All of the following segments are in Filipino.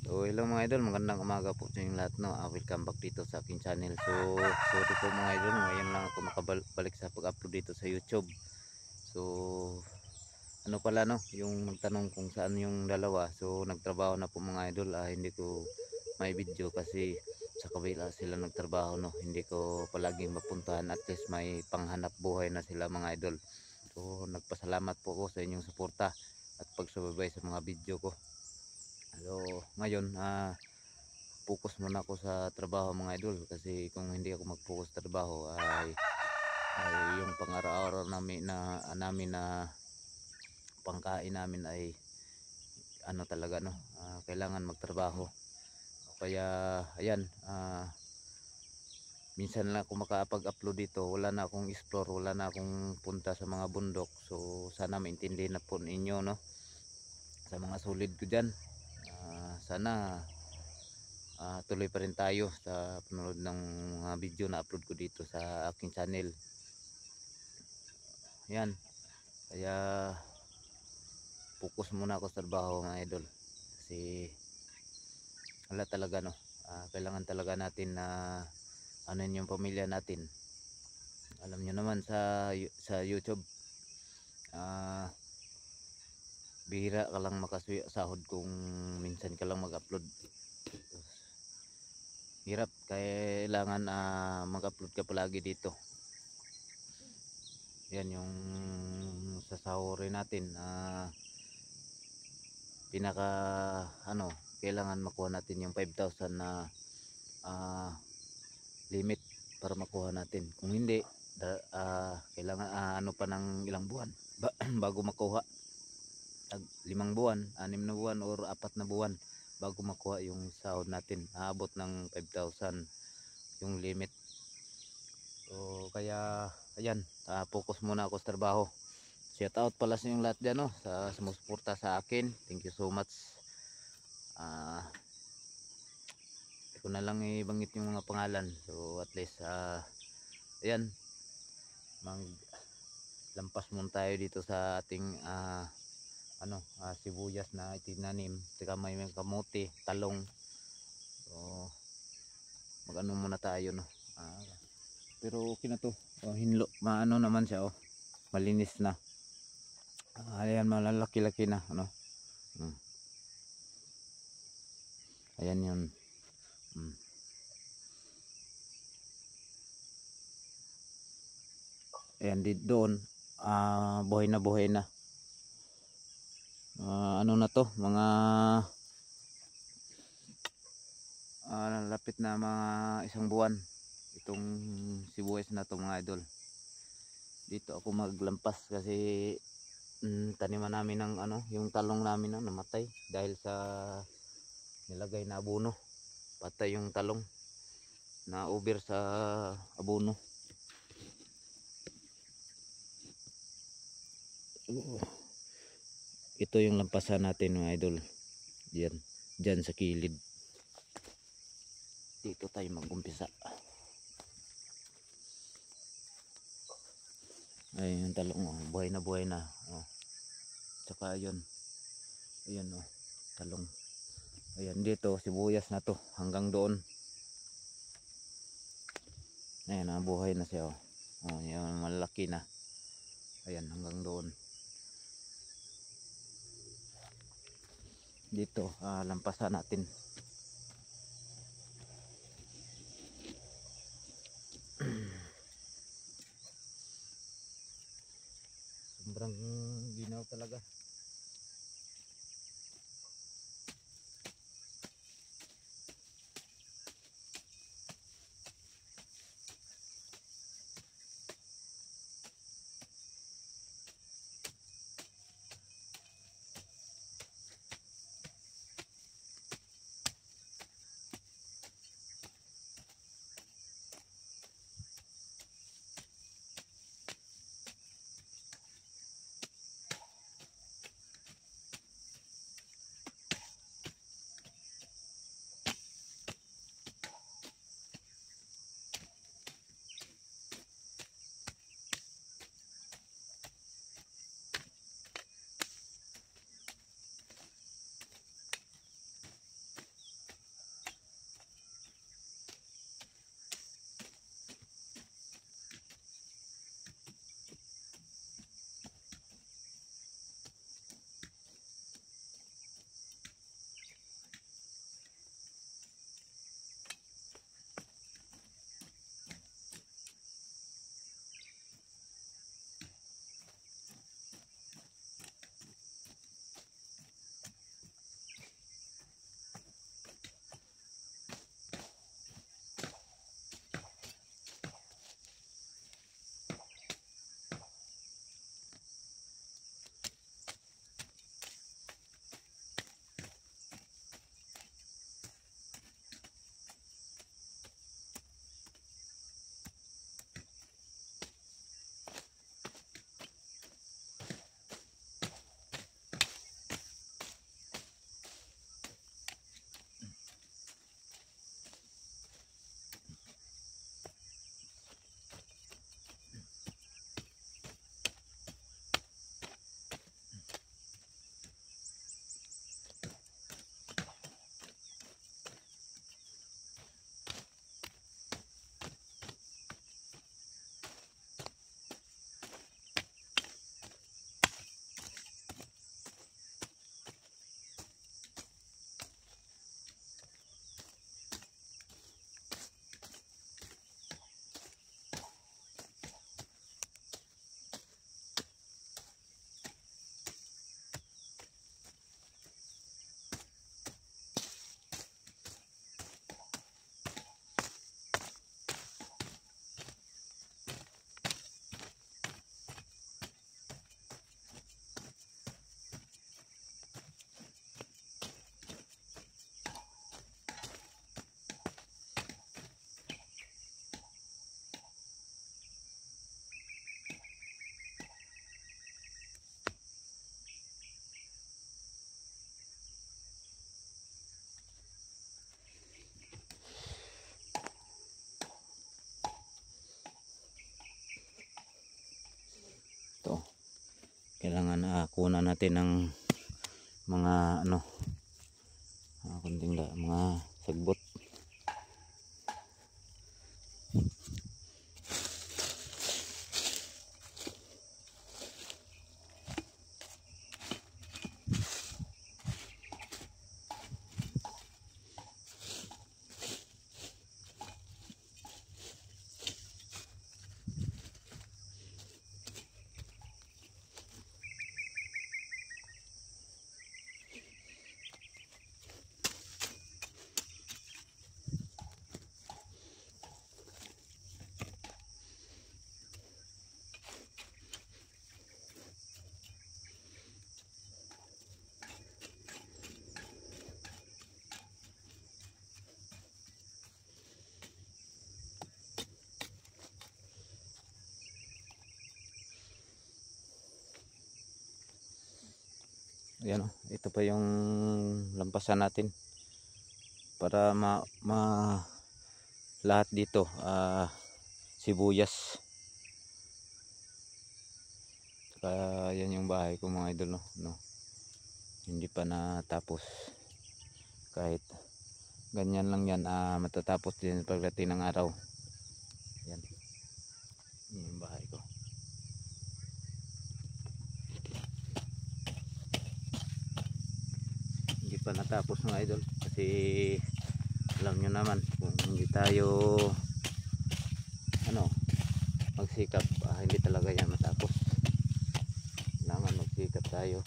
So hello mga idol, magandang umaga po sa inyong lahat, no? Welcome back dito sa aking channel. So sorry po mga idol, ngayon lang ako makabalik sa pag-upload dito sa YouTube. So ano pala, no, yung nagtanong kung saan yung dalawa. So nagtrabaho na po mga idol, hindi ko may video kasi sa kabila sila nagtrabaho, no. Hindi ko palaging mapuntahan, at least may panghanap buhay na sila mga idol. So nagpasalamat po ako sa inyong suporta at pagsubaybay sa mga video ko. So ngayon focus muna ako sa trabaho mga idol, kasi kung hindi ako mag-focus sa trabaho ay yung pang-araw-araw namin na pangkain namin ay ano talaga, no, kailangan magtrabaho. Kaya ayan, minsan lang ako makapag-upload dito, wala na akong explore, wala na akong punta sa mga bundok. So sana maintindihan na po ninyo, no, sa mga solid ko dyan. Sana tuloy pa rin tayo sa panonood ng mga video na upload ko dito sa aking channel. Yan, kaya focus muna ako sa trabaho mga idol, kasi wala talaga, no, kailangan talaga natin na anuin yung pamilya natin. Alam nyo naman sa YouTube, bihira ka lang makasahod kung minsan ka lang mag-upload. Hirap, kailangan mag-upload ka palagi dito. Yan yung sasahurin natin, pinaka ano, kailangan makuha natin yung 5,000 na limit para makuha natin. Kung hindi, kailangan ano pa ng ilang buwan bago makuha. 5 buwan, 6 na buwan or 4 na buwan bago makuha yung sahod natin. Aabot ng 5,000 yung limit. So kaya ayan, focus muna ako sa trabaho. Shout out pala sa inyong lahat dyan, no, sa sumusuporta sa akin. Thank you so much. Ko na lang ibanggit yung mga pangalan. So at least ayan, lampas muna tayo dito sa ating sibuyas na itinanim. Saka may kamote, talong. So magano muna tayo, no. Pero okay na to. Hinlo, maano naman siya, malinis na. Ayan, malalaki-laki na, ano. Ayan yun. Ayan, doon buhay na buhay na. Ano na to, mga lapit na mga 1 buwan itong sibuyas na to mga idol. Dito ako maglampas kasi taniman namin ng yung talong namin na namatay dahil sa nilagay na abono. Patay yung talong, na over sa abono. Ito yung lampasan natin mga idol. Diyan sa kilid. Dito tayo mag-umpisa. Ay, yung talong, buhay na buhay na. Tsaka ayun, talong. Ayan, dito sibuyas na to hanggang doon. Ayan, buhay na siya. Yan, malaki na. Ayan, hanggang doon. Dito lampasan natin. Sobrang ginaw talaga. kailangan kunan natin ng mga ano, kunting mga sagbot. Ayan o, ito pa yung lampasan natin para lahat dito sibuyas. Saka yan yung bahay ko mga idol, no? Hindi pa natapos. Kahit ganyan lang yan, matatapos din pagdating ng araw. Yan, yan yung bahay ko. Hindi pa natapos mga idol kasi alam nyo naman kung hindi tayo magsikap, hindi talaga yan matapos. Kailangan magsikap tayo.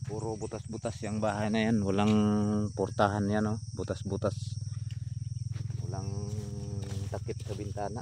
Puro butas-butas yung bahay na yan, walang portahan yan, butas-butas, walang takip sa bintana.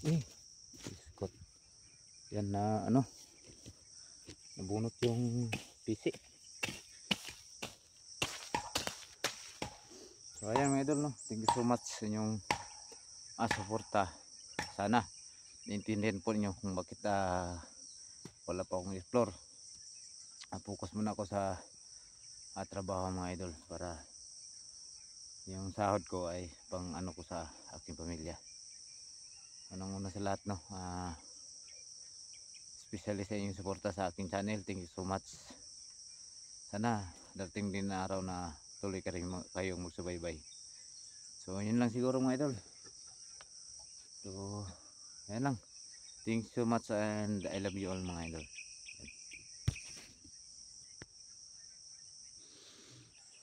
Iskot. Yan na nabunot yung pisi. So ayan mga idol, thank you so much sa inyong suporta. Sana naintindihan po niyo kung bakit wala pa akong explore. Focus muna ako sa trabaho mga idol, para yung sahod ko ay pang ko sa aking pamilya. Unang-una sa lahat, especially sa inyong suporta sa aking channel, thank you so much. Sana dating din na araw na tuloy kayong magsubaybay. So yun lang siguro mga idol. So yan lang, thanks so much and I love you all mga idol.